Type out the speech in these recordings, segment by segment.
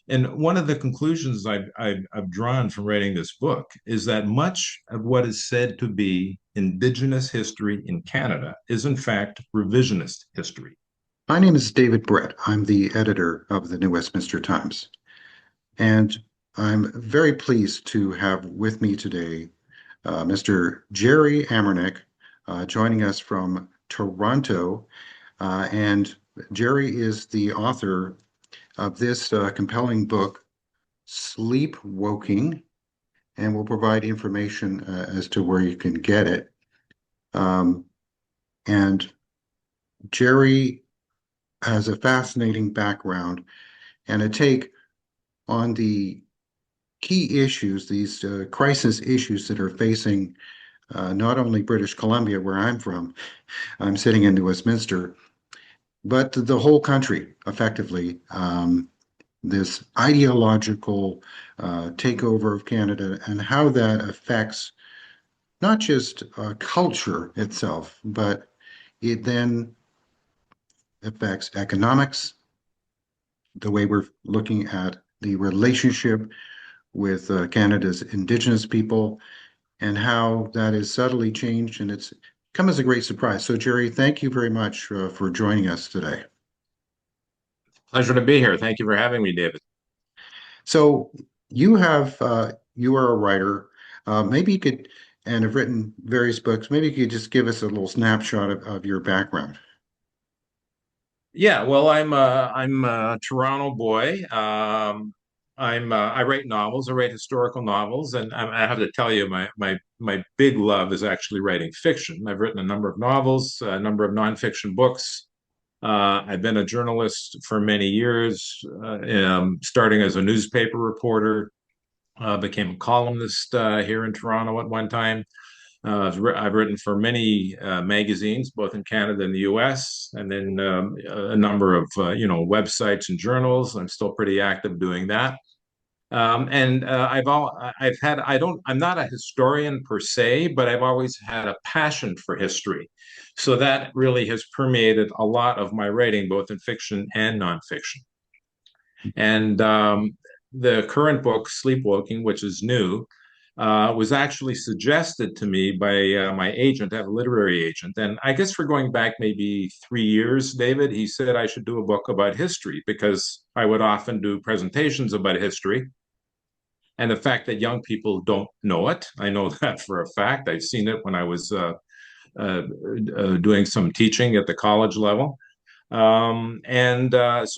And one of the conclusions I've drawn from writing this book is that much of what is said to be Indigenous history in Canada is, in fact, revisionist history. My name is David Brett. I'm the editor of the New Westminster Times. And I'm very pleased to have with me today Mr. Jerry Amernic joining us from Toronto. And Jerry is the author of this compelling book, Sleepwoking, and will provide information as to where you can get it. And Jerry has a fascinating background and a take on the key issues, these crisis issues that are facing not only British Columbia, where I'm from, I'm sitting in Westminster, but the whole country, effectively. This ideological takeover of Canada and how that affects not just culture itself, but it then affects economics, the way we're looking at the relationship with Canada's Indigenous people, and how that is subtly changed, and it's come as a great surprise. So, Jerry, thank you very much for joining us today. Pleasure to be here. Thank you for having me, David. So, you are a writer. Maybe you could, and have written various books. Maybe you could just give us a little snapshot of your background. Yeah, well, I'm a Toronto boy. I write novels. I write historical novels, and I have to tell you, my big love is actually writing fiction. I've written a number of novels, a number of nonfiction books. I've been a journalist for many years, starting as a newspaper reporter, became a columnist here in Toronto at one time. I've written for many magazines, both in Canada and the U.S., and then a number of websites and journals. I'm still pretty active doing that. And I've had I'm not a historian per se, but I've always had a passion for history. So that really has permeated a lot of my writing, both in fiction and nonfiction. And the current book, Sleepwalking, which is new, was actually suggested to me by my agent. I have a literary agent. And I guess for going back maybe 3 years, David, he said I should do a book about history because I would often do presentations about history. And the fact that young people don't know it, I know that for a fact. I've seen it when I was doing some teaching at the college level. So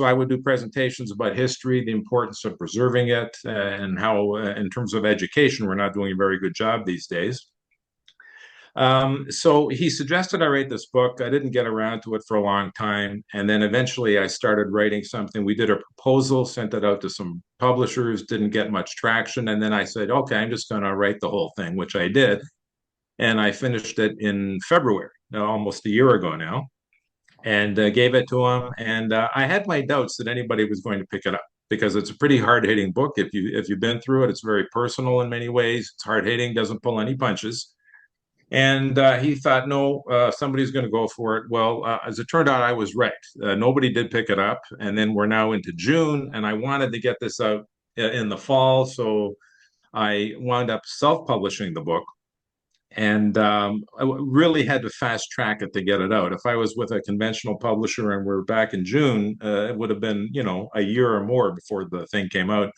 I would do presentations about history, the importance of preserving it, and how, in terms of education, we're not doing a very good job these days. So he suggested I write this book. I didn't get around to it for a long time. And then eventually I started writing something. We did a proposal, sent it out to some publishers, didn't get much traction. And then I said, okay, I'm just going to write the whole thing, which I did. And I finished it in February, almost a year ago now, and gave it to him. And I had my doubts that anybody was going to pick it up because it's a pretty hard-hitting book. If you've been through it, it's very personal in many ways. It's hard-hitting, doesn't pull any punches. And he thought, no, somebody's going to go for it. Well, as it turned out, I was right. Nobody did pick it up. And then we're now into June, and I wanted to get this out in the fall. So I wound up self-publishing the book and I really had to fast track it to get it out. If I was with a conventional publisher and we're back in June, it would have been, a year or more before the thing came out.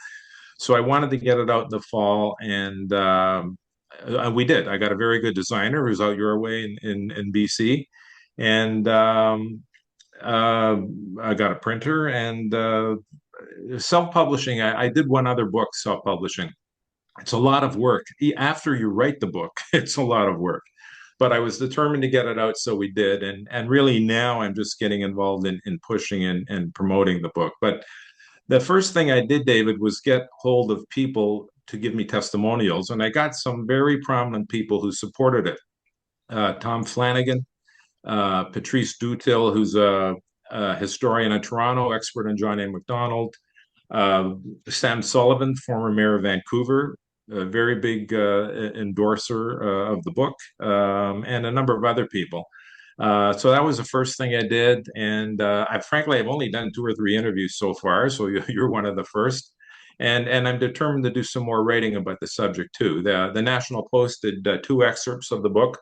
So I wanted to get it out in the fall, and we did. I got a very good designer who's out your way in BC, and I got a printer and self-publishing. I did one other book, self-publishing. It's a lot of work. After you write the book, it's a lot of work. But I was determined to get it out, so we did. And really now I'm just getting involved in pushing and promoting the book. But the first thing I did, David, was get hold of people to give me testimonials. And I got some very prominent people who supported it. Tom Flanagan, Patrice Dutil, who's a historian in Toronto, expert on John A. Macdonald, Sam Sullivan, former mayor of Vancouver, a very big endorser of the book, and a number of other people. So that was the first thing I did, and frankly I've only done two or three interviews so far. So you're one of the first, and I'm determined to do some more writing about the subject too. The National Post did two excerpts of the book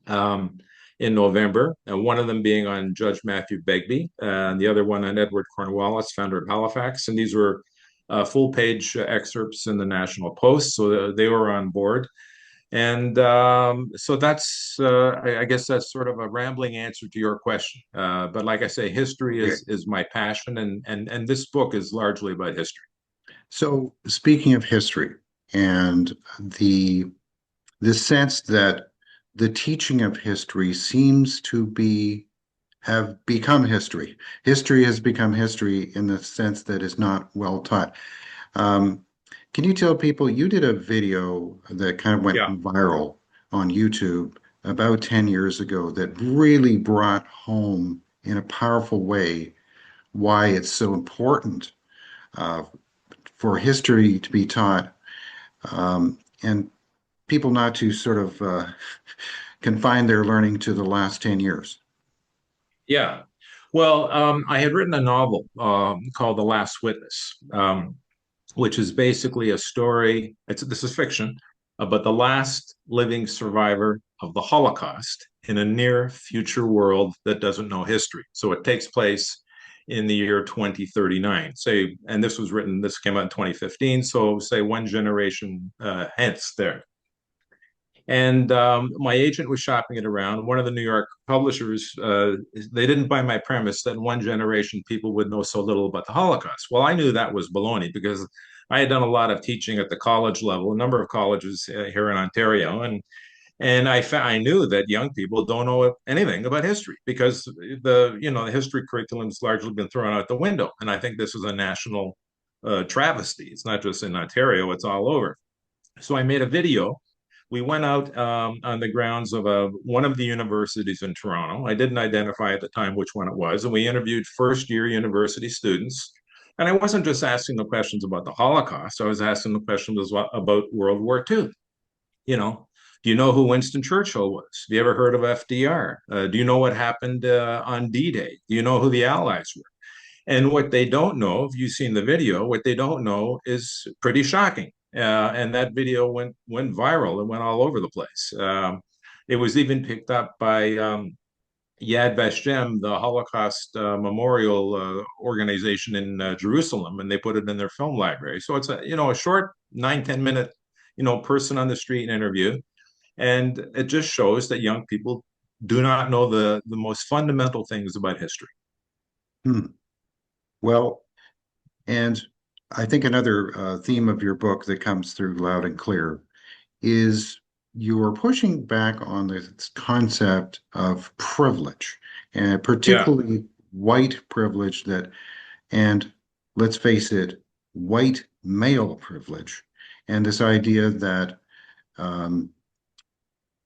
um, in November, one of them being on Judge Matthew Begbie, and the other one on Edward Cornwallis, founder of Halifax, and these were full page excerpts in the National Post, so they were on board. And so I guess that's sort of a rambling answer to your question. But like I say, history Okay. is my passion, and this book is largely about history. So speaking of history and the sense that the teaching of history seems to be have become history. History has become history in the sense that it's not well taught. Um, can you tell people you did a video that kind of went Yeah. viral on YouTube about 10 years ago that really brought home in a powerful way why it's so important uh, for history to be taught and people not to sort of confine their learning to the last 10 years. Yeah. Well, I had written a novel called The Last Witness, which is basically a story. This is fiction, but the last living survivor of the Holocaust in a near future world that doesn't know history. So it takes place in the year 2039. Say, and this came out in 2015. So say one generation hence there. And my agent was shopping it around. One of the New York publishers, they didn't buy my premise that in one generation people would know so little about the Holocaust. Well, I knew that was baloney because I had done a lot of teaching at the college level, a number of colleges here in Ontario, and I knew that young people don't know anything about history because the history curriculum has largely been thrown out the window. And I think this is a national travesty. It's not just in Ontario; it's all over. So I made a video. We went out on the grounds of one of the universities in Toronto. I didn't identify at the time which one it was. And we interviewed first year university students. And I wasn't just asking the questions about the Holocaust, I was asking the questions about World War II. You know, do you know who Winston Churchill was? Have you ever heard of FDR? Do you know what happened on D-Day? Do you know who the Allies were? And what they don't know, if you've seen the video, what they don't know is pretty shocking. And that video went viral. It went all over the place. It was even picked up by Yad Vashem, the Holocaust Memorial organization in Jerusalem, and they put it in their film library. So it's a short 9-10 minute person on the street interview, and it just shows that young people do not know the most fundamental things about history. Hmm. Well, and I think another theme of your book that comes through loud and clear is you are pushing back on this concept of privilege, and Yeah. particularly white privilege and let's face it, white male privilege, and this idea that um,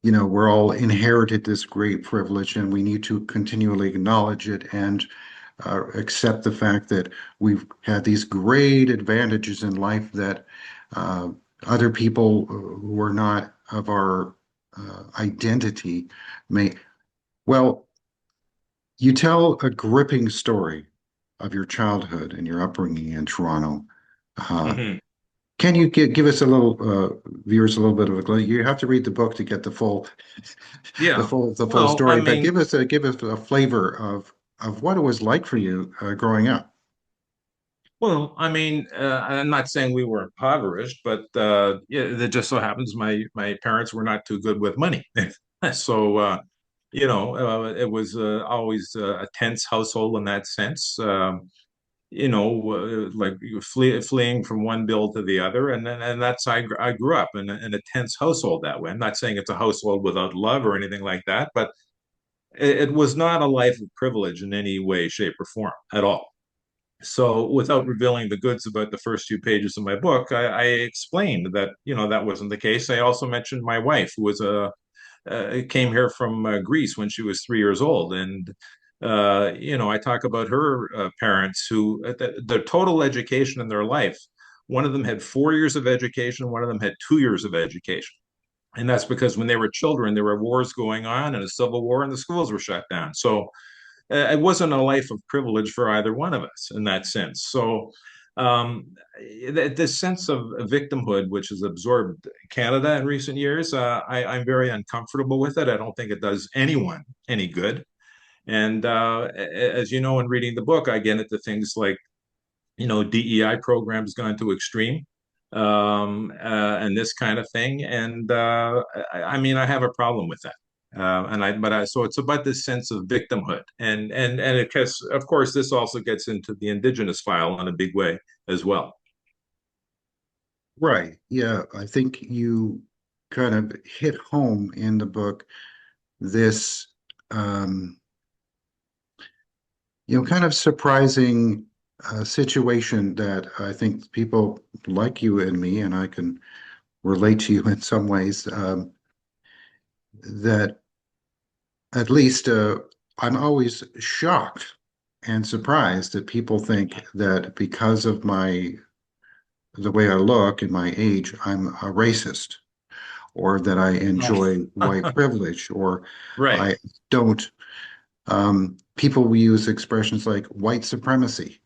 we're all inherited this great privilege and we need to continually acknowledge it and accept the fact that we've had these great advantages in life that uh, other people who are not of our identity may. Well, you tell a gripping story of your childhood and your upbringing in Toronto. Uh, Mm-hmm. can you give us a little viewers a little bit of a glimpse? You have to read the book to get the full Yeah. the full Well, I story, but mean, give us a flavor of what it was like for you growing up. I'm not saying we were impoverished, but yeah, it just so happens my parents were not too good with money. So it was always a tense household in that sense. Like you fleeing from one bill to the other, and that's I grew up in a tense household that way. I'm not saying it's a household without love or anything like that, but it was not a life of privilege in any way, shape, or form at all. So, without revealing the goods about the first few pages of my book, I explained that that wasn't the case. I also mentioned my wife, who was came here from Greece when she was 3 years old, and I talk about her parents who the total education in their life. One of them had 4 years of education. One of them had 2 years of education. And that's because when they were children, there were wars going on and a civil war, and the schools were shut down. So it wasn't a life of privilege for either one of us in that sense. So um, this sense of victimhood, which has absorbed Canada in recent years, I'm very uncomfortable with it. I don't think it does anyone any good. And as you know, in reading the book, I get into things like, DEI programs gone to extreme, and this kind of thing. And I mean, I have a problem with that. So it's about this sense of victimhood, and it has, of course, this also gets into the Indigenous file in a big way as well. Right. Yeah, I think you kind of hit home in the book this um, kind of surprising situation that I think people like you and me, and I can relate to you in some ways, that at least I'm always shocked and surprised that people think that because of the way I look and my age, I'm a racist, or that I enjoy white privilege, or Right. I don't. People will use expressions like white supremacy,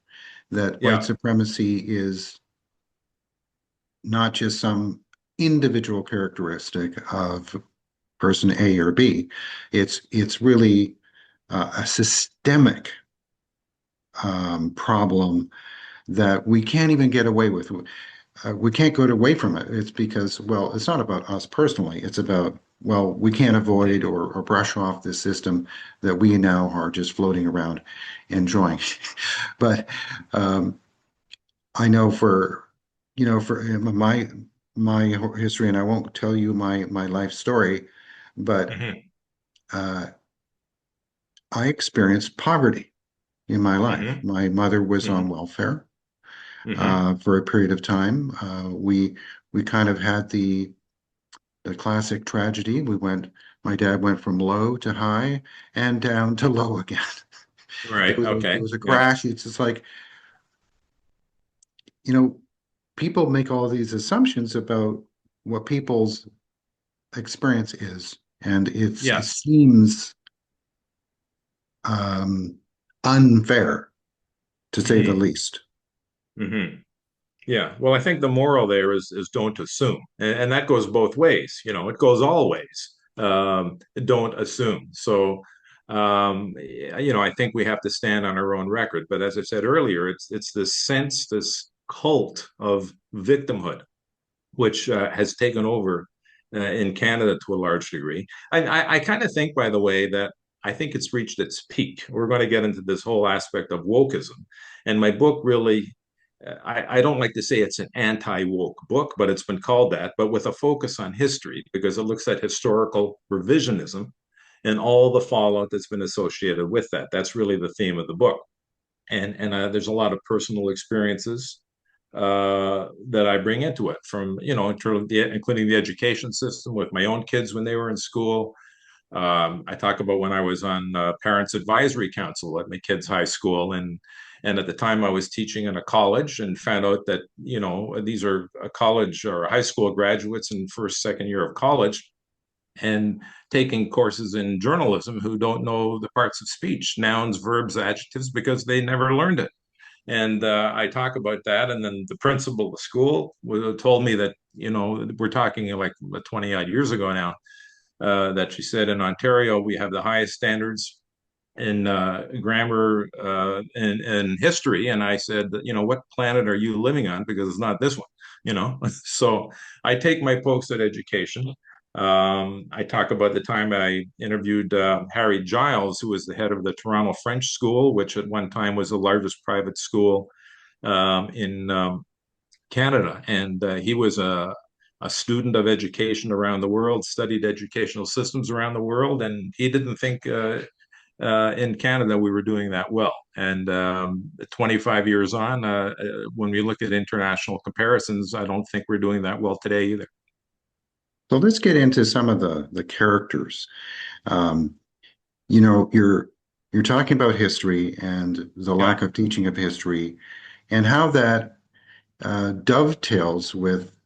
that white Yeah. supremacy is not just some individual characteristic of person A or B. It's really a systemic problem that we can't even get away with. We can't go away from it. It's because, well, it's not about us personally. It's about, well, we can't avoid or brush off this system that we now are just floating around enjoying. But I know for my history, and I won't tell you my life story, but Hmm. uh, I experienced poverty in my life. Hmm. My mother was on Hmm. welfare Hmm. for a period of time. We kind of had the classic tragedy. My dad went from low to high and down to low again. It Right. was it Okay. was a Yeah. crash. It's just like, you know, people make all these assumptions about what people's experience is, and it Yes. seems um, unfair to say the Hmm. least. Hmm. Yeah. Well, I think the moral there is don't assume, and that goes both ways. It goes all ways. Don't assume. So, I think we have to stand on our own record. But as I said earlier, it's this sense, this cult of victimhood, which has taken over in Canada to a large degree. I kind of think, by the way, that I think it's reached its peak. We're going to get into this whole aspect of wokeism. And my book really, I don't like to say it's an anti woke book, but it's been called that, but with a focus on history, because it looks at historical revisionism and all the fallout that's been associated with that. That's really the theme of the book. And there's a lot of personal experiences that I bring into it, from including the education system with my own kids when they were in school. I talk about when I was on Parents Advisory Council at my kids' high school, and at the time I was teaching in a college, and found out that these are a college or high school graduates in first, second year of college, and taking courses in journalism, who don't know the parts of speech, nouns, verbs, adjectives, because they never learned it. And I talk about that. And then the principal of the school told me that, we're talking like 20 odd years ago now, that she said, in Ontario, we have the highest standards in grammar and history. And I said, what planet are you living on? Because it's not this one. So I take my pokes at education. I talk about the time I interviewed Harry Giles, who was the head of the Toronto French School, which at one time was the largest private school in Canada. And he was a student of education around the world, studied educational systems around the world, and he didn't think in Canada we were doing that well. And 25 years on, when we look at international comparisons, I don't think we're doing that well today either. So let's get into some of the characters. Um, you know, you're talking about history and the Yeah. lack of teaching of history, and how that dovetails with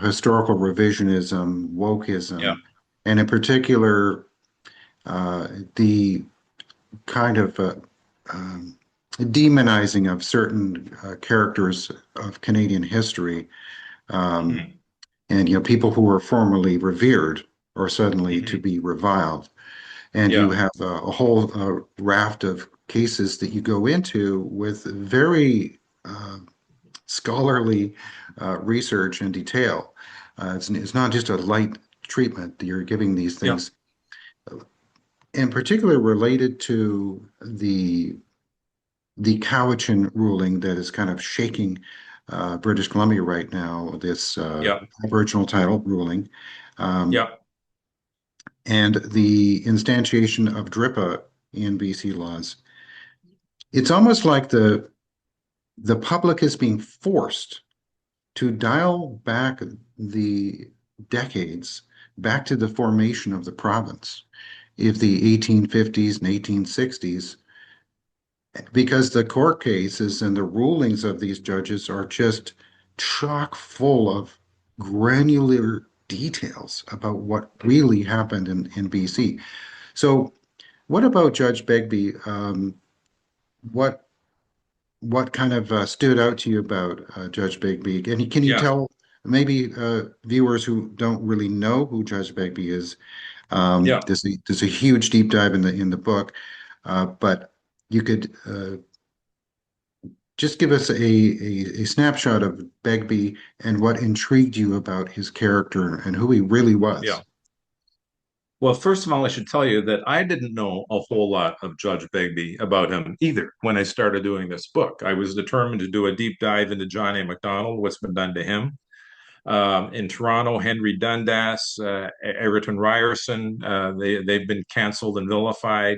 historical revisionism, Yeah. wokeism, and in particular, the kind of demonizing of certain characters of Canadian history, um, Hmm. and people who were formerly revered or suddenly to Hmm. be reviled. And you Yeah. have a whole raft of cases that you go into with very scholarly research and detail. It's not just a light treatment. You're giving these Yeah. things, in particular, related to the Cowichan ruling that is kind of shaking British Columbia right now. This Yeah. Aboriginal title ruling, um, Yeah. and the instantiation of DRIPA in BC laws. It's almost like the public is being forced to dial back the decades back to the formation of the province of the 1850s and 1860s, because the court cases and the rulings of these judges are just chock full of granular details about what really happened in BC. So, what about Judge Begbie? What what kind of stood out to you about Judge Begby? Can you Yeah. tell maybe viewers who don't really know who Judge Begby is? Yeah. There's a huge deep dive in the book, but you could just give us a snapshot of Begby and what intrigued you about his character and who he really was. Yeah. Well, first of all, I should tell you that I didn't know a whole lot of Judge Begby about him either when I started doing this book. I was determined to do a deep dive into John A. Macdonald, what's been done to him. In Toronto, Henry Dundas, Egerton Ryerson, they've been canceled and vilified.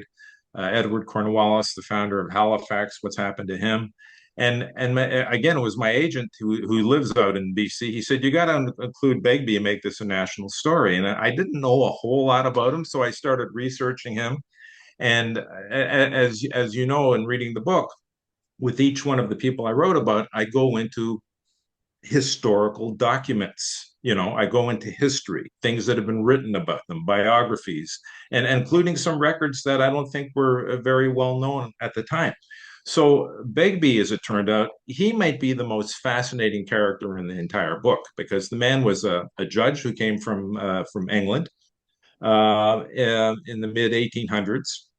Edward Cornwallis, the founder of Halifax, what's happened to him? Again, it was my agent who lives out in BC. He said you got to include Begby and make this a national story. And I didn't know a whole lot about him, so I started researching him. And as you know, in reading the book, with each one of the people I wrote about, I go into historical documents. I go into history, things that have been written about them, biographies, and including some records that I don't think were very well known at the time. So Begby, as it turned out, he might be the most fascinating character in the entire book because the man was a judge who came from England in the mid 1800s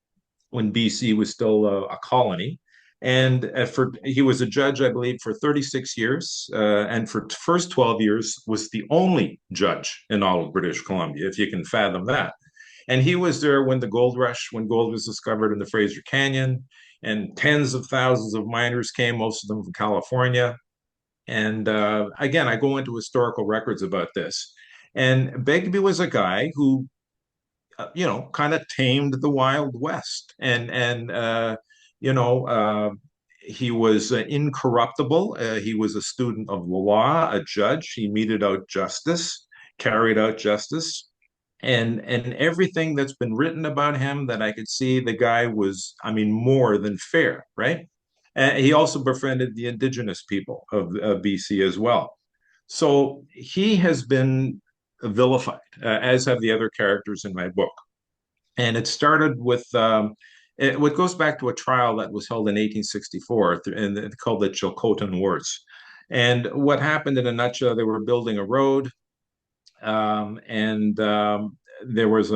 when BC was still a colony. And he was a judge, I believe, for 36 years, and for first 12 years was the only judge in all of British Columbia, if you can fathom that. And he was there when the gold rush, when gold was discovered in the Fraser Canyon, and tens of thousands of miners came, most of them from California. And again, I go into historical records about this. And Begbie was a guy who kind of tamed the Wild West, and you know, he was incorruptible. He was a student of the law, a judge. He meted out justice, carried out justice, and everything that's been written about him that I could see, the guy was, I mean, more than fair, right? And he also befriended the Indigenous people of BC as well. So he has been vilified, as have the other characters in my book. And it started with what goes back to a trial that was held in 1864 and called the Chilcotin Wars. And what happened in a nutshell, they were building a road, and there was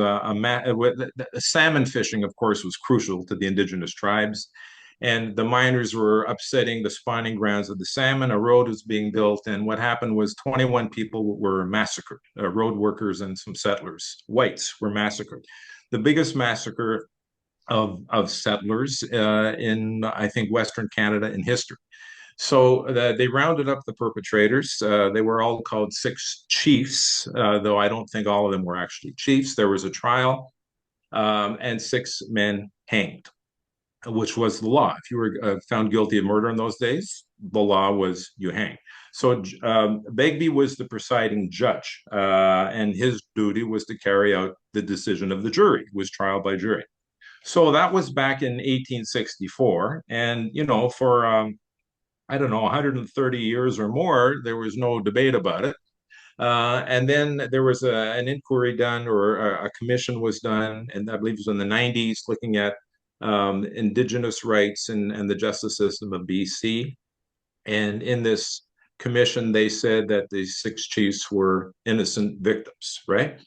salmon fishing, of course, was crucial to the indigenous tribes. And the miners were upsetting the spawning grounds of the salmon. A road was being built, and what happened was 21 people were massacred. Road workers and some settlers, whites, were massacred. The biggest massacre of settlers in, I think, Western Canada in history. So they rounded up the perpetrators. They were all called six chiefs, though I don't think all of them were actually chiefs. There was a trial, and six men hanged, which was the law. If you were found guilty of murder in those days, the law was you hang. So Begby was the presiding judge, and his duty was to carry out the decision of the jury. It was trial by jury. So that was back in 1864, and for I don't know, 130 years or more, there was no debate about it. And then there was an inquiry done, or a commission was done, and I believe it was in the 90s, looking at Indigenous rights and the justice system of BC. And in this commission, they said that the six chiefs were innocent victims, right?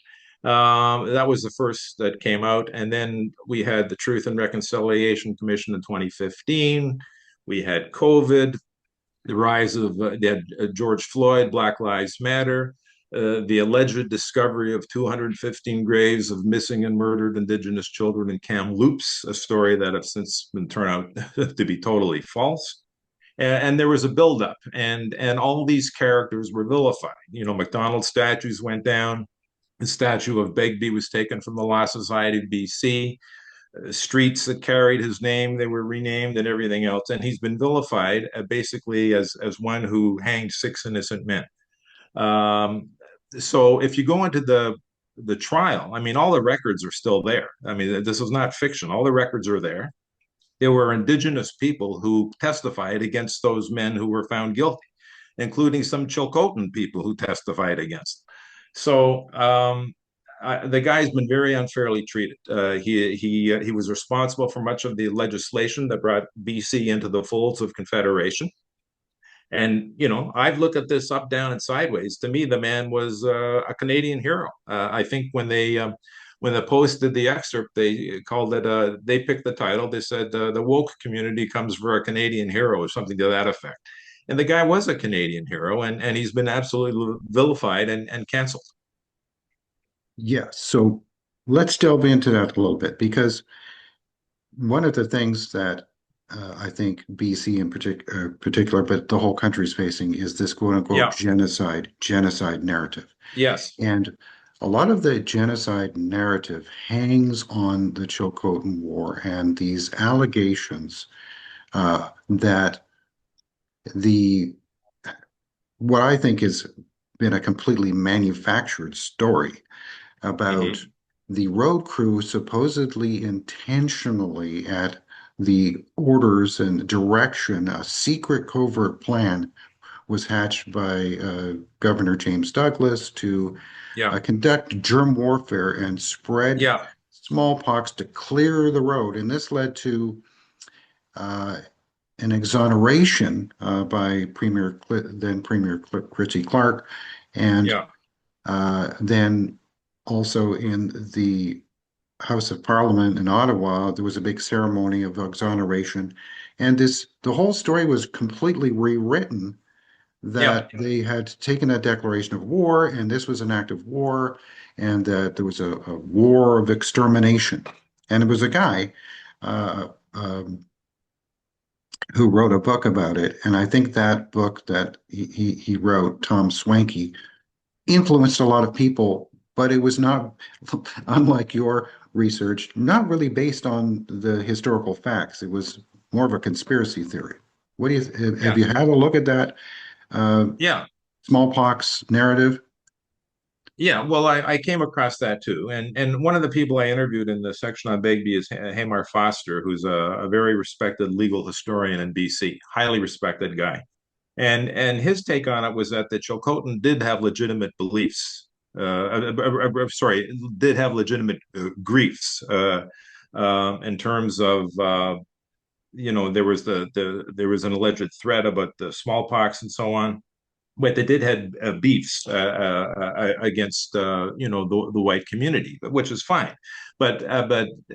That was the first that came out. And then we had the Truth and Reconciliation Commission in 2015. We had COVID, the rise of George Floyd, Black Lives Matter, the alleged discovery of 215 graves of missing and murdered Indigenous children in Kamloops, a story that has since been turned out to be totally false. And there was a buildup, and all these characters were vilified. You know, Macdonald statues went down. The statue of Begby was taken from the Law Society of BC. Streets that carried his name, they were renamed, and everything else. And he's been vilified basically as one who hanged six innocent men. Um, so if you go into the trial, I mean, all the records are still there. I mean, this is not fiction. All the records are there. There were Indigenous people who testified against those men who were found guilty, including some Chilcotin people who testified against them. So the guy's been very unfairly treated. He was responsible for much of the legislation that brought BC into the folds of Confederation. And you know, I've looked at this up, down, and sideways. To me, the man was a Canadian hero. I think when they posted the excerpt, they called it. They picked the title. They said the woke community comes for a Canadian hero, or something to that effect. And the guy was a Canadian hero, and he's been absolutely vilified and canceled. Yes. So let's delve into that a little bit because one of the things that I think BC in particular, but the whole country is facing is this quote unquote Yeah. genocide narrative. Yes. And a lot of the genocide narrative hangs on the Chilcotin War and these allegations that the what I think has been a completely manufactured story about Hmm. the road crew supposedly intentionally at the orders and direction, a secret covert plan was hatched by Governor James Douglas to Yeah. conduct germ warfare and spread Yeah. smallpox to clear the road. And this led to uh, an exoneration by then Premier Christy Clark, and Yeah. then also in the House of Parliament in Ottawa, there was a big ceremony of exoneration, and the whole story was completely rewritten. Yeah. That they had taken a declaration of war, and this was an act of war, and that there was a war of extermination. And it was a guy uh, um, who wrote a book about it, and I think that book that he wrote, Tom Swanky, influenced a lot of people, but it was not, unlike your research, not really based on the historical facts. It was more of a conspiracy theory. What do you have Yeah. you had a look at that uh, Yeah. smallpox narrative? Yeah, well, I came across that too, and one of the people I interviewed in the section on Begby is Hamar Foster, who's a very respected legal historian in BC, highly respected guy, and his take on it was that the Chilcotin did have legitimate beliefs, sorry, did have legitimate griefs in terms of you know, there was there was an alleged threat about the smallpox and so on, but they did have beefs against you know, the white community, which is fine. But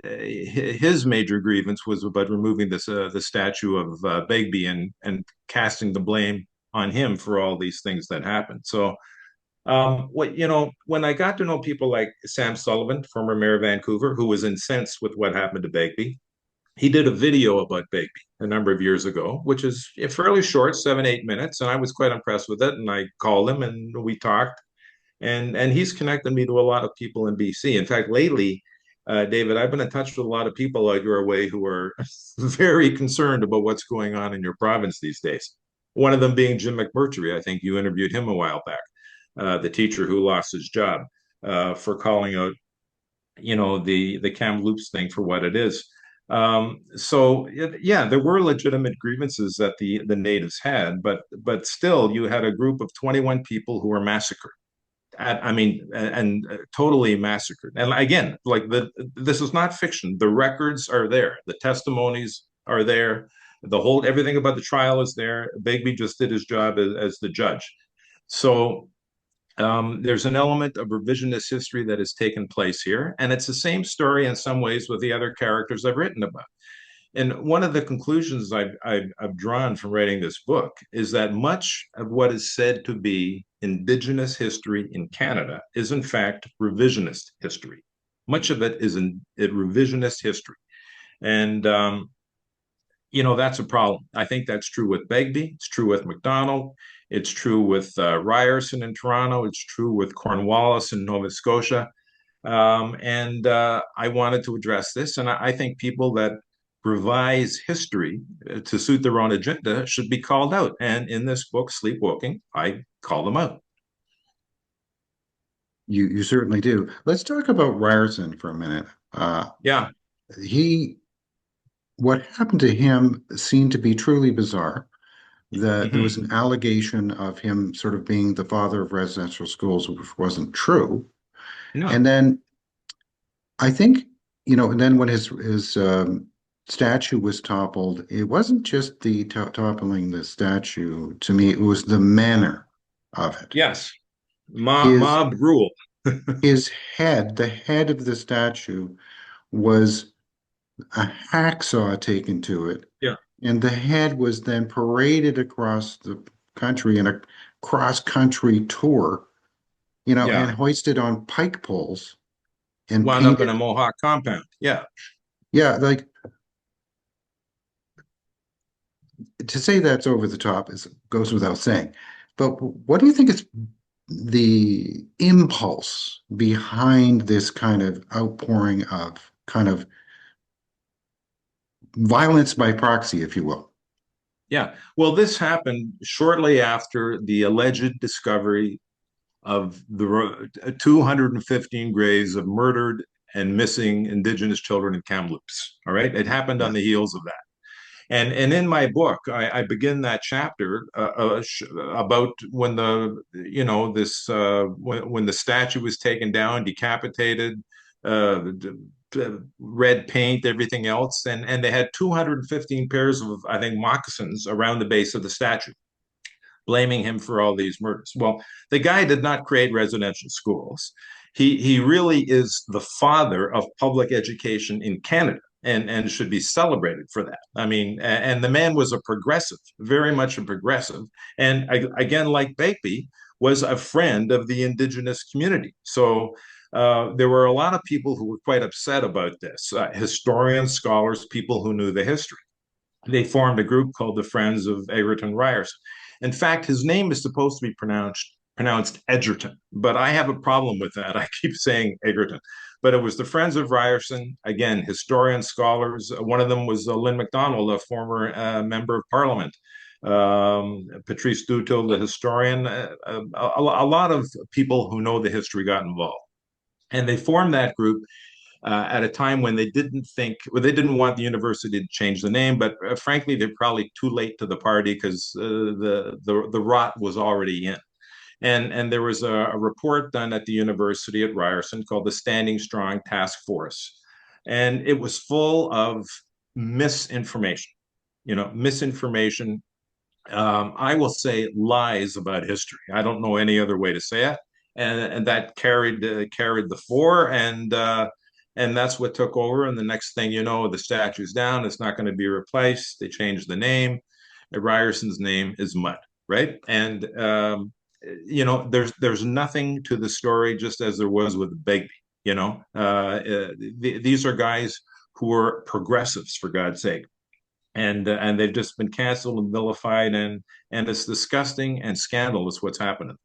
his major grievance was about removing this the statue of Begby and casting the blame on him for all these things that happened. So what you know, when I got to know people like Sam Sullivan, former mayor of Vancouver, who was incensed with what happened to Begby, he did a video about Begby a number of years ago, which is fairly short, 7, 8 minutes, and I was quite impressed with it. And I called him and we talked, and he's connected me to a lot of people in BC. In fact, lately, David, I've been in touch with a lot of people out your way who are very concerned about what's going on in your province these days. One of them being Jim McMurtry. I think you interviewed him a while back, the teacher who lost his job for calling out, you know, the Kamloops thing for what it is. So yeah, there were legitimate grievances that the natives had, but still, you had a group of 21 people who were massacred. I mean, and totally massacred. And again, like this is not fiction. The records are there. The testimonies are there. The whole everything about the trial is there. Begby just did his job as the judge. So there's an element of revisionist history that has taken place here, and it's the same story in some ways with the other characters I've written about. And one of the conclusions I've drawn from writing this book is that much of what is said to be Indigenous history in Canada is, in fact, revisionist history. Much of it is in revisionist history. And, that's a problem. I think that's true with Begby. It's true with Macdonald. It's true with Ryerson in Toronto. It's true with Cornwallis in Nova Scotia. And I wanted to address this. And I think people that revise history to suit their own agenda should be called out. And in this book, Sleepwoking, I call them out. You certainly do. Let's talk about Ryerson for a minute. Yeah. He what happened to him seemed to be truly bizarre. That there was Mm-hmm. an allegation of him sort of being the father of residential schools, which wasn't true. And No. then I think, and then when his statue was toppled, it wasn't just the toppling the statue. To me, it was the manner of it. Yes. His Mob rule. his head, the head of the statue, was a hacksaw taken to it, Yeah. and the head was then paraded across the country in a cross-country tour, and Yeah. hoisted on pike poles and Wound up in painted. a Mohawk compound. Yeah. Yeah, like to say that's over the top is goes without saying. But what do you think is the impulse behind this kind of outpouring of kind of violence by proxy, if you will? Yeah. Well, this happened shortly after the alleged discovery of the 215 graves of murdered and missing Indigenous children in Kamloops. All right. It happened on Yeah. the heels of that. And in my book, I begin that chapter about when when the statue was taken down, decapitated, uh, red paint, everything else, and they had 215 pairs of I think moccasins around the base of the statue, blaming him for all these murders. Well, the guy did not create residential schools. He really is the father of public education in Canada and should be celebrated for that. I mean, and the man was a progressive, very much a progressive, and again, like Begby, was a friend of the Indigenous community. So there were a lot of people who were quite upset about this, historians, scholars, people who knew the history. They formed a group called the Friends of Egerton Ryerson. In fact, his name is supposed to be pronounced Egerton, but I have a problem with that. I keep saying Egerton. But it was the Friends of Ryerson, again, historians, scholars. One of them was Lynn Macdonald, a former member of parliament. Patrice Dutil, the historian. A lot of people who know the history got involved. And they formed that group at a time when they didn't think, well, they didn't want the university to change the name, but frankly, they're probably too late to the party because the rot was already in. And there was a report done at the university at Ryerson called the Standing Strong Task Force, and it was full of misinformation. Misinformation. I will say lies about history. I don't know any other way to say it, and that carried the four, and that's what took over. And the next thing you know, the statue's down. It's not going to be replaced. They changed the name. Ryerson's name is Mud, right? And there's nothing to the story, just as there was with Begby. These are guys who are progressives, for God's sake, and they've just been canceled and vilified, and it's disgusting and scandalous what's happening.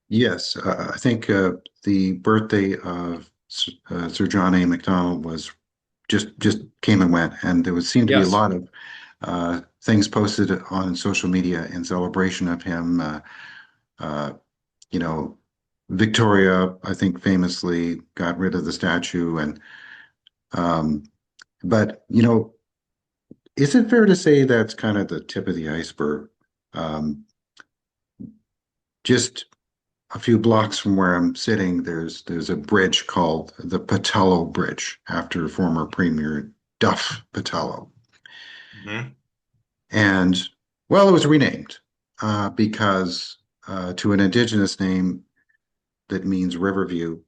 Yes, I think the birthday of Sir John A. Macdonald was just came and went, and there was seemed to be a Yes. lot of things posted on social media in celebration of him. Uh, you know, Victoria, I think, famously got rid of the statue, and um, but is it fair to say that's kind of the tip of the iceberg? Um, just a few blocks from where I'm sitting, there's a bridge called the Patello Bridge after former Premier Duff Patello. Mhm. And well, it was renamed because to an indigenous name that means Riverview.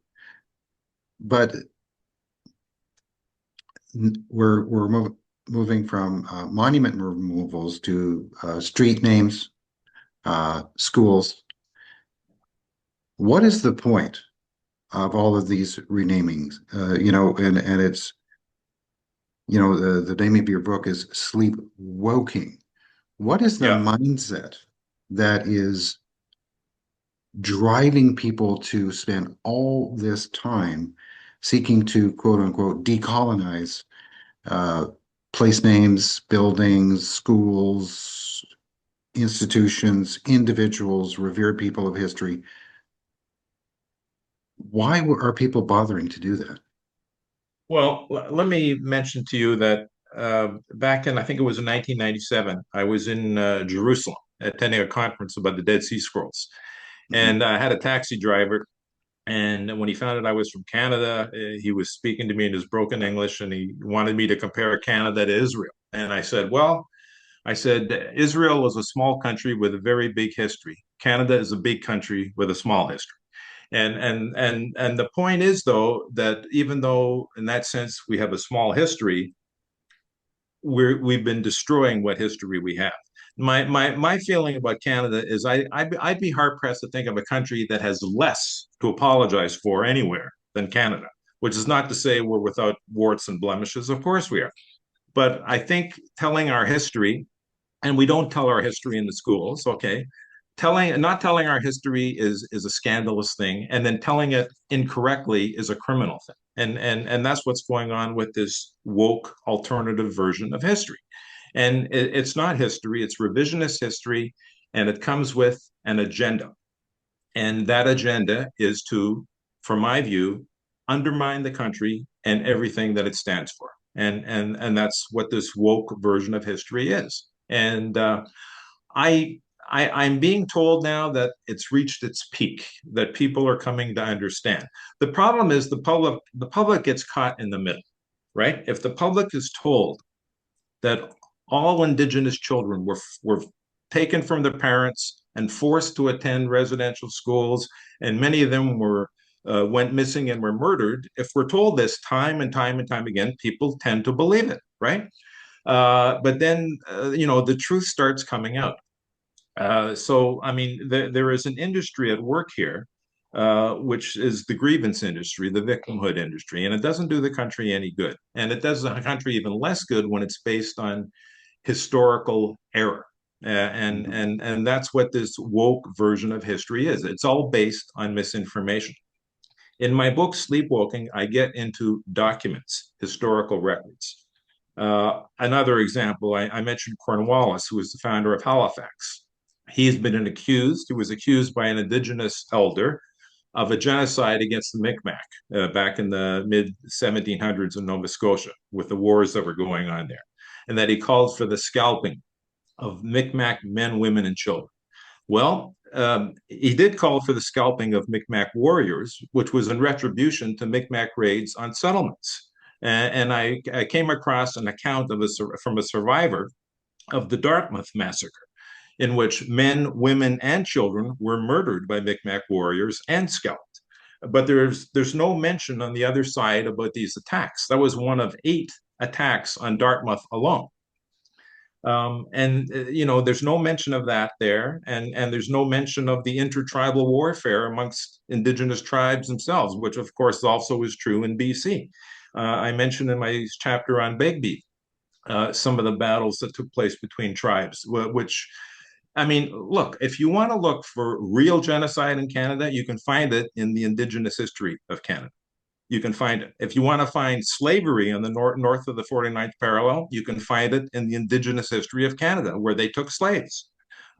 But we're moving from monument removals to street names, schools. What is the point of all of these renamings? And it's the name of your book is Sleepwoking. What is the Yeah. mindset that is driving people to spend all this time seeking to quote unquote decolonize uh, place names, buildings, schools, institutions, individuals, revered people of history? Why are people bothering to do that? Well, let me mention to you that back in, I think it was in 1997, I was in Jerusalem attending a conference about the Dead Sea Scrolls. Mhm. And I had a taxi driver. And when he found out I was from Canada, he was speaking to me in his broken English and he wanted me to compare Canada to Israel. And I said, well, I said, Israel is a small country with a very big history. Canada is a big country with a small history. And the point is though that even though in that sense we have a small history, we've been destroying what history we have. My feeling about Canada is I'd be hard pressed to think of a country that has less to apologize for anywhere than Canada. Which is not to say we're without warts and blemishes. Of course we are. But I think telling our history, and we don't tell our history in the schools, okay? Not telling our history is a scandalous thing, and then telling it incorrectly is a criminal thing. And that's what's going on with this woke alternative version of history. And it's not history, it's revisionist history, and it comes with an agenda. And that agenda is to, from my view, undermine the country and everything that it stands for. And that's what this woke version of history is. And I, I'm being told now that it's reached its peak, that people are coming to understand. The problem is the public gets caught in the middle, right? If the public is told that all Indigenous children were taken from their parents and forced to attend residential schools, and many of them went missing and were murdered. If we're told this time and time and time again, people tend to believe it, right? But then, the truth starts coming out. So, I mean, there is an industry at work here, which is the grievance industry, the victimhood industry, and it doesn't do the country any good. And it does the country even less good when it's based on historical error. And that's what this woke version of history is. It's all based on misinformation. In my book, Sleepwalking, I get into documents, historical records. Another example, I mentioned Cornwallis, who was the founder of Halifax. He was accused by an Indigenous elder of a genocide against the Micmac back in the mid 1700s in Nova Scotia with the wars that were going on there, and that he called for the scalping of Micmac men, women, and children. Well, he did call for the scalping of Micmac warriors, which was in retribution to Micmac raids on settlements. And I came across an account from a survivor of the Dartmouth massacre, in which men, women, and children were murdered by Micmac warriors and scalped. But there's no mention on the other side about these attacks. That was one of 8 attacks on Dartmouth alone. And there's no mention of that there, and there's no mention of the intertribal warfare amongst Indigenous tribes themselves, which of course also is true in BC. I mentioned in my chapter on Begby some of the battles that took place between tribes, which, I mean, look, if you want to look for real genocide in Canada, you can find it in the Indigenous history of Canada. You can find it. If you want to find slavery on the north of the 49th parallel, you can find it in the Indigenous history of Canada, where they took slaves.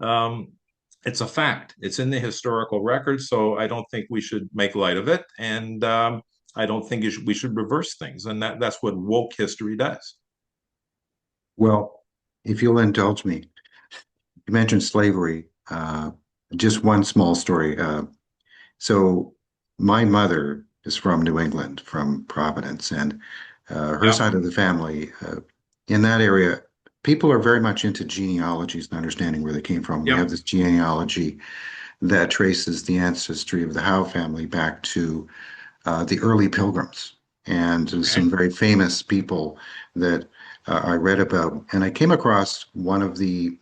Um, it's a fact. It's in the historical record, so I don't think we should make light of it, and I don't think we should reverse things, and that's what woke history does. Well, if you'll indulge me, you mentioned slavery. Just one small story. So my mother is from New England, from Providence, and her Yeah. side of the family in that area, people are very much into genealogies and understanding where they came from. We have Yep. this genealogy that traces the ancestry of the Howe family back to the early pilgrims. And there's Okay. some very famous people that I read about. And I came across one of the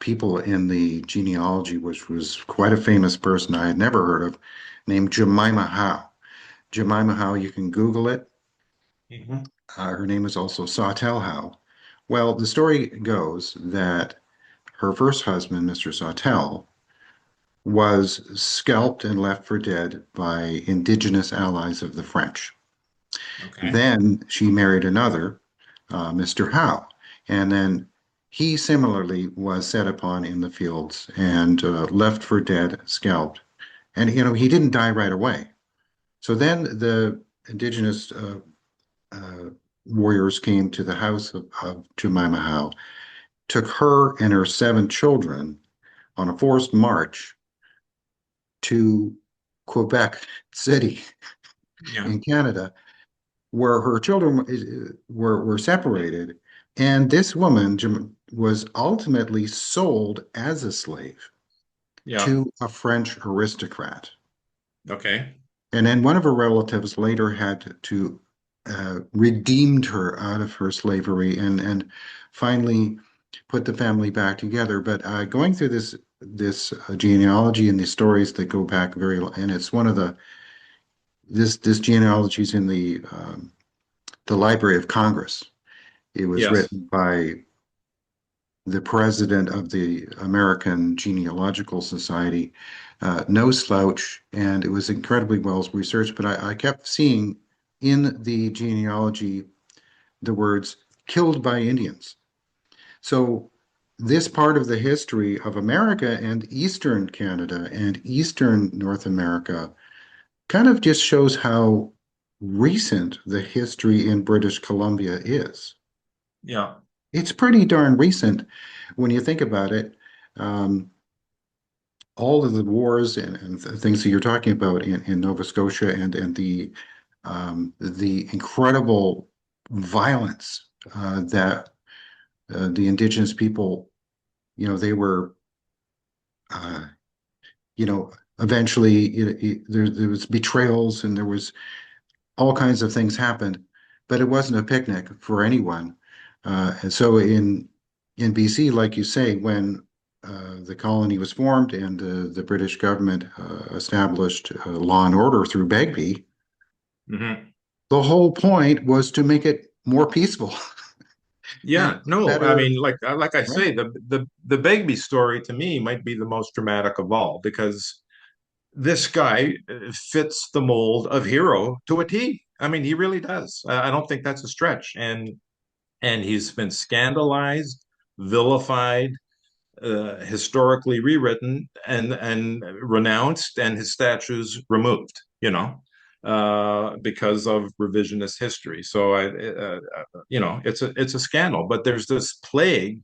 people in the genealogy, which was quite a famous person I had never heard of, named Jemima Howe. Jemima Howe, you can Google it. Hmm. Her name is also Sawtell Howe. Well, the story goes that her first husband, Mr. Sawtell, was scalped and left for dead by Indigenous allies of the French. Okay. Then she married another, Mr. Howe, and then he similarly was set upon in the fields and left for dead, scalped. And he didn't die right away. So then the Indigenous uh, warriors came to the house of Jemima Howe, took her and her 7 children on a forced march to Quebec City Yeah. in Canada, where her children were separated. And this woman was ultimately sold as a slave Yeah. to a French aristocrat. Okay. And then one of her relatives later had to redeemed her out of her slavery and finally put the family back together. But going through this genealogy and these stories that go back and it's one of this genealogy is in the Library of Congress. It was Yes. written by the president of the American Genealogical Society, no slouch, and it was incredibly well researched. But I kept seeing in the genealogy the words killed by Indians. So this part of the history of America and Eastern Canada and Eastern North America kind of just shows how recent the history in British Columbia is. Yeah. It's pretty darn recent when you think about it. Um, all of the wars and things that you're talking about in Nova Scotia and the incredible violence that the Indigenous people, they were, uh, eventually there was betrayals and there was all kinds of things happened, but it wasn't a picnic for anyone. And so in BC, like you say, when the colony was formed and the British government established law and order through Begby, Hmm. the whole point was to make it more peaceful and Yeah. No, I better, mean, like I right? say, the Begby story to me might be the most dramatic of all because this guy fits the mold of hero to a T. I mean, he really does. I don't think that's a stretch. And he's been scandalized, vilified, historically rewritten, and renounced, and his statues removed. Because of revisionist history. So it's a scandal. But there's this plague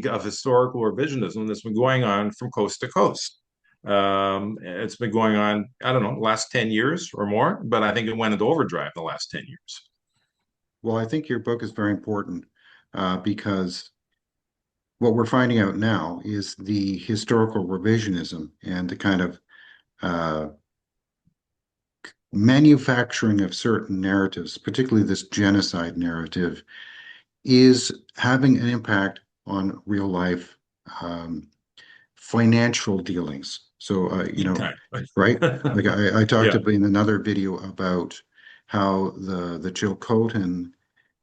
of historical revisionism that's been going on from coast to coast. It's been going on, I don't know, last 10 years or more, but I think it went into overdrive the last 10 years. Well, I think your book is very important because what we're finding out now is the historical revisionism and the kind of uh, manufacturing of certain narratives, particularly this genocide narrative, is having an impact on real life financial dealings. So, Big time. right? Like I talked Yeah. about in another video about how the Chilcotin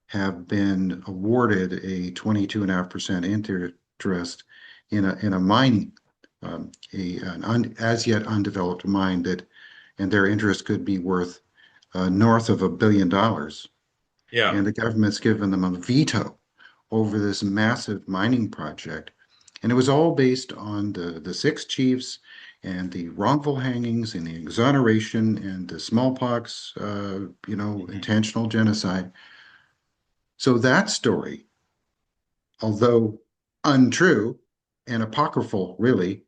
have been awarded a 22.5% interest in a mine, as yet undeveloped mine and their interest could be worth north of $1 billion. Yeah. And the government's given them a veto over this massive mining project. And it was all based on the 6 chiefs and the wrongful hangings and the exoneration and the smallpox, Mhm. intentional genocide. So that story, although untrue and apocryphal, really,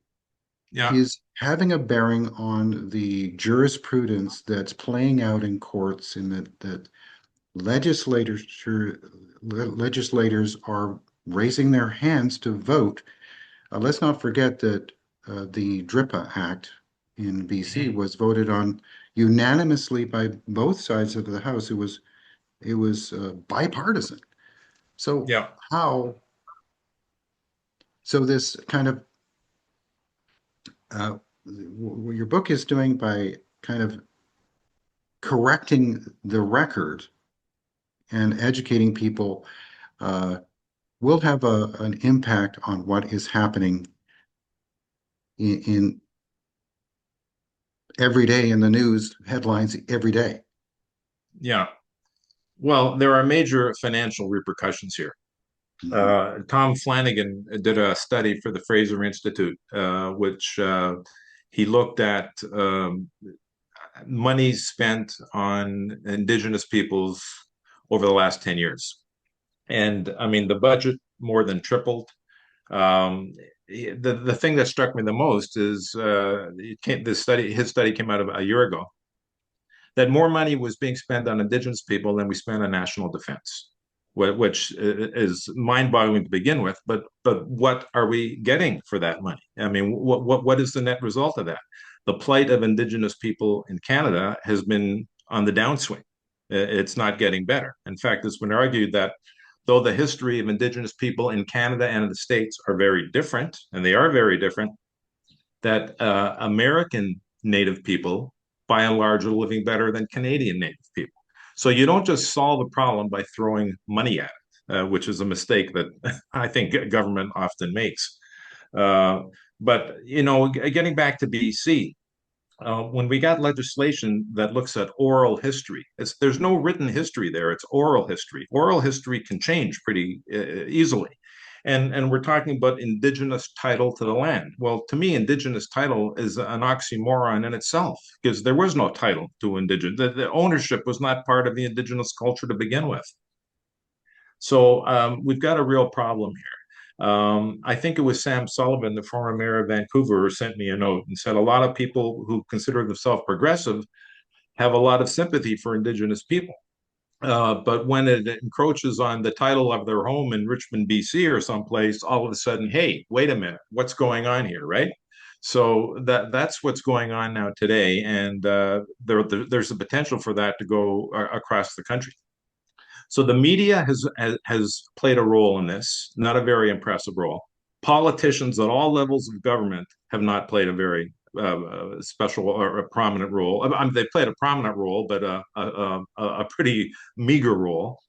Yeah. is having a bearing on the jurisprudence that's playing out in courts, in that legislators legislators are raising their hands to vote. Let's not forget that the DRIPA Act in BC Mhm. was voted on unanimously by both sides of the House. It was bipartisan. So Yeah. how so this kind of what your book is doing by kind of correcting the record and educating people uh, will have an impact on what is happening in every day in the news headlines every day. Yeah. Well, there are major financial repercussions here. Mhm. Tom Flanagan did a study for the Fraser Institute, which he looked at money spent on Indigenous peoples over the last 10 years. And I mean, the budget more than tripled. The thing that struck me the most is his study came out of a year ago, that more money was being spent on Indigenous people than we spent on national defense, which is mind-boggling to begin with. But what are we getting for that money? I mean, what is the net result of that? The plight of Indigenous people in Canada has been on the downswing. It's not getting better. In fact, it's been argued that though the history of Indigenous people in Canada and in the States are very different, and they are very different, that American Native people, by and large, are living better than Canadian Native people. So you don't just solve the problem by throwing money at it, which is a mistake that I think government often makes. Uh, but getting back to BC, when we got legislation that looks at oral history, there's no written history there. It's oral history. Oral history can change pretty easily. And we're talking about indigenous title to the land. Well, to me, indigenous title is an oxymoron in itself because there was no title to indigenous. The ownership was not part of the indigenous culture to begin with. So we've got a real problem here. I think it was Sam Sullivan, the former mayor of Vancouver, who sent me a note and said a lot of people who consider themselves progressive have a lot of sympathy for Indigenous people. But when it encroaches on the title of their home in Richmond, BC, or someplace, all of a sudden, hey, wait a minute, what's going on here, right? So that's what's going on now today, and there's a potential for that to go across the country. So the media has played a role in this, not a very impressive role. Politicians at all levels of government have not played a very special or a prominent role. I mean, they played a prominent role, but a pretty meager role.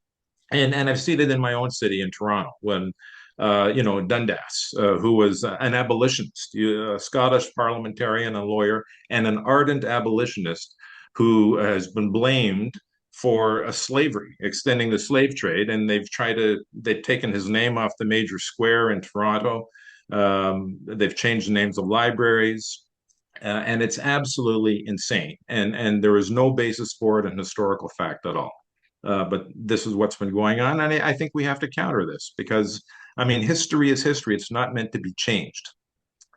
And I've seen it in my own city in Toronto when Dundas, who was an abolitionist, a Scottish parliamentarian and lawyer, and an ardent abolitionist who has been blamed for slavery, extending the slave trade, and they've taken his name off the major square in Toronto. They've changed the names of libraries. And it's absolutely insane. And there is no basis for it in historical fact at all. But this is what's been going on. And I think we have to counter this because, I mean, history is history. It's not meant to be changed.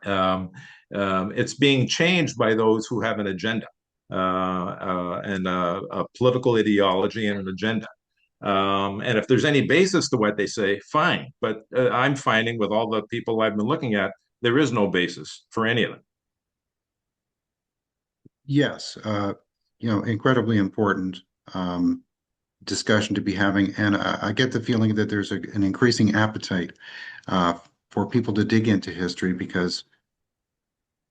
It's being changed by those who have an agenda and a political ideology and an agenda. And if there's any basis to what they say, fine. But I'm finding with all the people I've been looking at, there is no basis for any of them. Yes, incredibly important discussion to be having, and I get the feeling that there's an increasing appetite uh, for people to dig into history because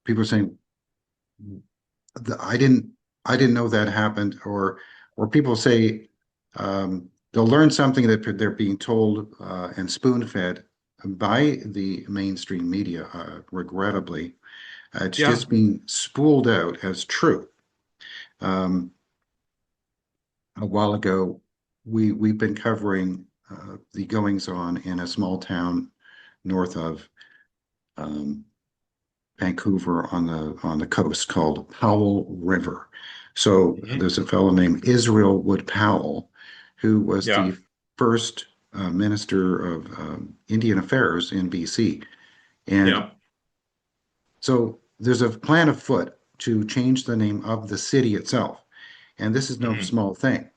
people are saying, I didn't I didn't know that happened," or people say they'll learn something that they're being told and spoon-fed by the mainstream media, regrettably. It's Yeah. just being spooled out as true. Um, a while ago, we've been covering the goings on in a small town north of um, Vancouver on the coast called Powell River. So Mhm. there's a fellow named Israel Wood Powell, who was Yeah. the first minister of Indian Affairs in BC, and Yeah. so there's a plan afoot to change the name of the city itself. And this is no Mhm. small thing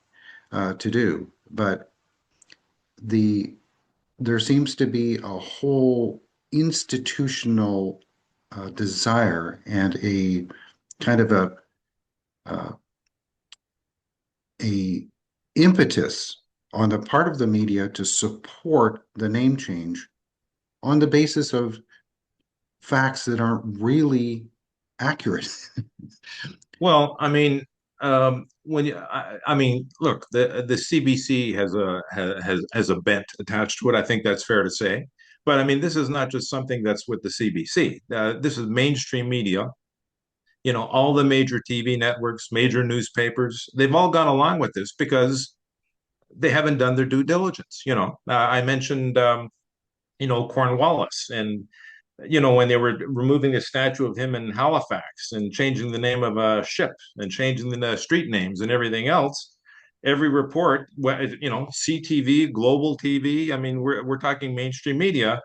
to do, but the there seems to be a whole institutional desire and a kind of uh, a impetus on the part of the media to support the name change on the basis of facts that aren't really accurate. Well, I mean, I mean, look, the CBC has a bent attached to it. I think that's fair to say. But I mean, this is not just something that's with the CBC. This is mainstream media. You know, all the major TV networks, major newspapers, they've all gone along with this because they haven't done their due diligence. I mentioned, Cornwallis, and when they were removing the statue of him in Halifax and changing the name of a ship and changing the street names and everything else, every report, CTV, global TV, I mean, we're talking mainstream media.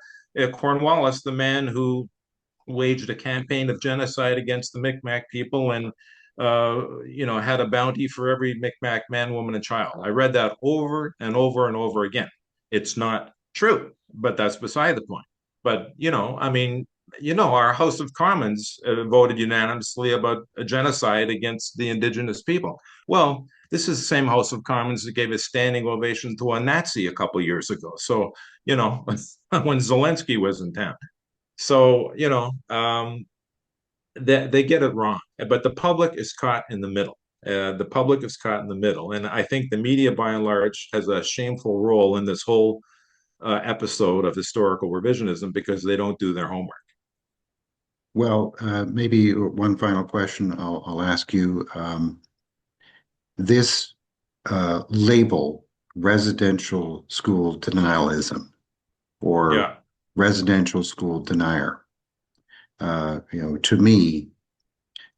Cornwallis, the man who waged a campaign of genocide against the Micmac people and had a bounty for every Micmac man, woman, and child. I read that over and over and over again. It's not true, but that's beside the point. But I mean, our House of Commons voted unanimously about a genocide against the Indigenous people. Well, this is the same House of Commons that gave a standing ovation to a Nazi a couple of years ago. So, when Zelensky was in town. So, they get it wrong, but the public is caught in the middle. The public is caught in the middle. And I think the media, by and large, has a shameful role in this whole episode of historical revisionism because they don't do their homework. Well, maybe one final question I'll ask you. This label, residential school denialism or Yeah. residential school denier, to me,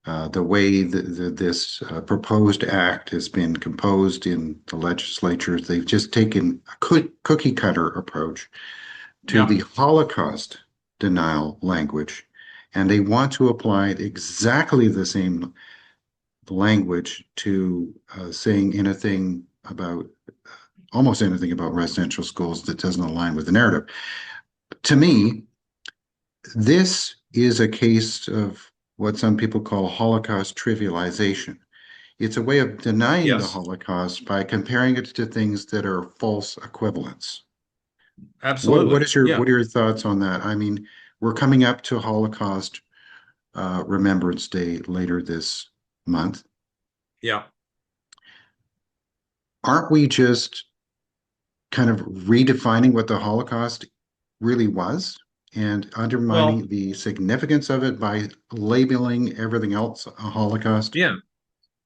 the way this proposed act has been composed in the legislature, they've just taken a cookie cutter approach to Yeah. the Holocaust denial language, and they want to apply exactly the same language to saying anything about almost anything about residential schools that doesn't align with the narrative. To me, this is a case of what some people call Holocaust trivialization. It's a way of denying the Yes. Holocaust by comparing it to things that are false equivalents. What Absolutely. is your Yeah. what are your thoughts on that? I mean, we're coming up to Holocaust Remembrance Day later this month. Yeah. Aren't we just kind of redefining what the Holocaust really was and Well, undermining the significance of it by labeling everything else a Holocaust? yeah.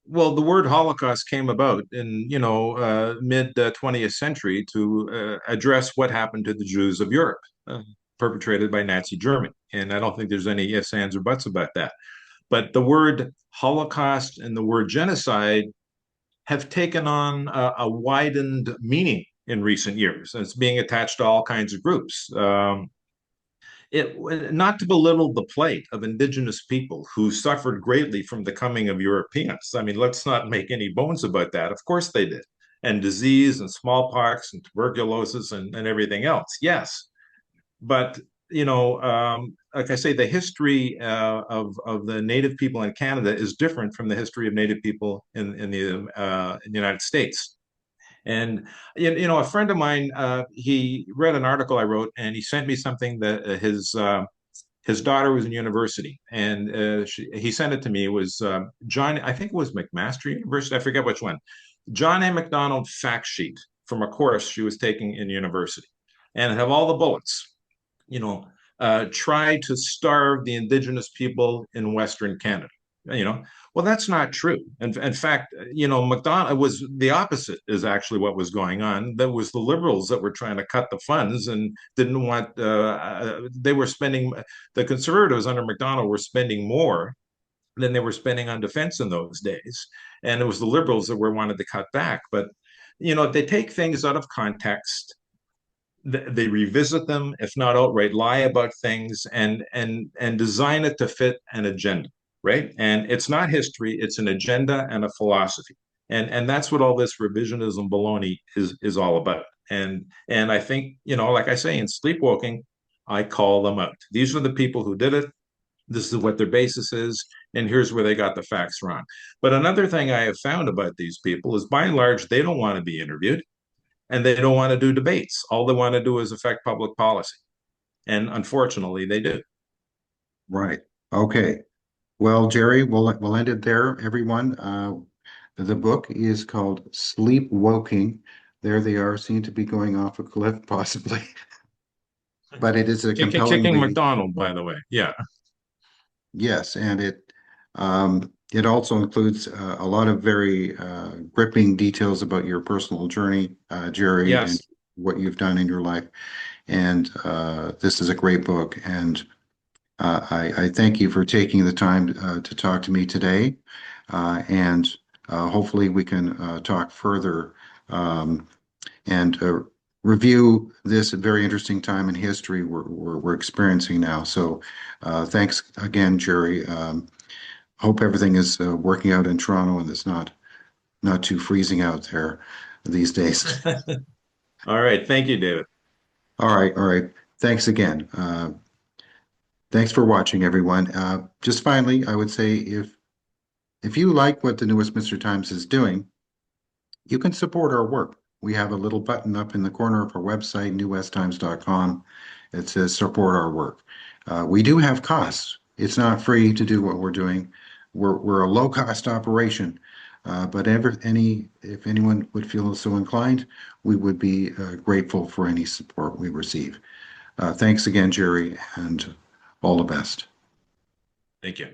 Well, the word Holocaust came about in, mid 20th century to address what happened to the Jews of Europe, perpetrated by Nazi Germany. And I don't think there's any ifs, ands, or buts about that. But the word Holocaust and the word genocide have taken on a widened meaning in recent years. And it's being attached to all kinds of groups. Not to belittle the plight of indigenous people who suffered greatly from the coming of Europeans. I mean, let's not make any bones about that. Of course they did. And disease and smallpox and tuberculosis and everything else. Yes. But, like I say, the history of the Native people in Canada is different from the history of Native people in the United States. And a friend of mine, he read an article I wrote, and he sent me something that his daughter was in university, and he sent it to me. It was John, I think it was McMaster University, I forget which one. John A. Macdonald fact sheet from a course she was taking in university, and have all the bullets. You know, Try to starve the indigenous people in Western Canada. You know, well, that's not true. And in fact, McDonald was the opposite is actually what was going on. That was the liberals that were trying to cut the funds and didn't want, they were spending, the conservatives under McDonald were spending more than they were spending on defense in those days. And it was the liberals that were wanted to cut back. But, they take things out of context they revisit them, if not outright lie about things, and design it to fit an agenda, right? And it's not history; it's an agenda and a philosophy, and that's what all this revisionism baloney is all about. And I think, like I say in Sleepwalking, I call them out. These are the people who did it. This is what their basis is, and here's where they got the facts wrong. But another thing I have found about these people is, by and large, they don't want to be interviewed and they don't want to do debates. All they want to do is affect public policy. And unfortunately, they do. Right. Okay. Well, Jerry, we'll end it there, everyone. The book is called Sleepwoking. There they are, seem to be going off a cliff, possibly, but it is a compelling Kicking read. Macdonald, by the way. Yeah. Yes, and it also includes a lot of very gripping details about your personal journey, Jerry, and Yes. what you've done in your life. And this is a great book, and I thank you for taking the time to talk to me today. And hopefully we can talk further and review this very interesting time in history we're experiencing now. So thanks again, Jerry. Hope everything is working out in Toronto and it's not too freezing out there these days. All right. Thank you, David. All right, all right. Thanks again. Thanks for watching, everyone. Just finally, I would say if you like what the New Westminster Times is doing, you can support our work. We have a little button up in the corner of our website, newwesttimes.com. It says support our work. We do have costs. It's not free to do what we're doing. We're a low cost operation. But if anyone would feel so inclined, we would be grateful for any support we receive. Thanks again, Jerry, and all the best. Thank you.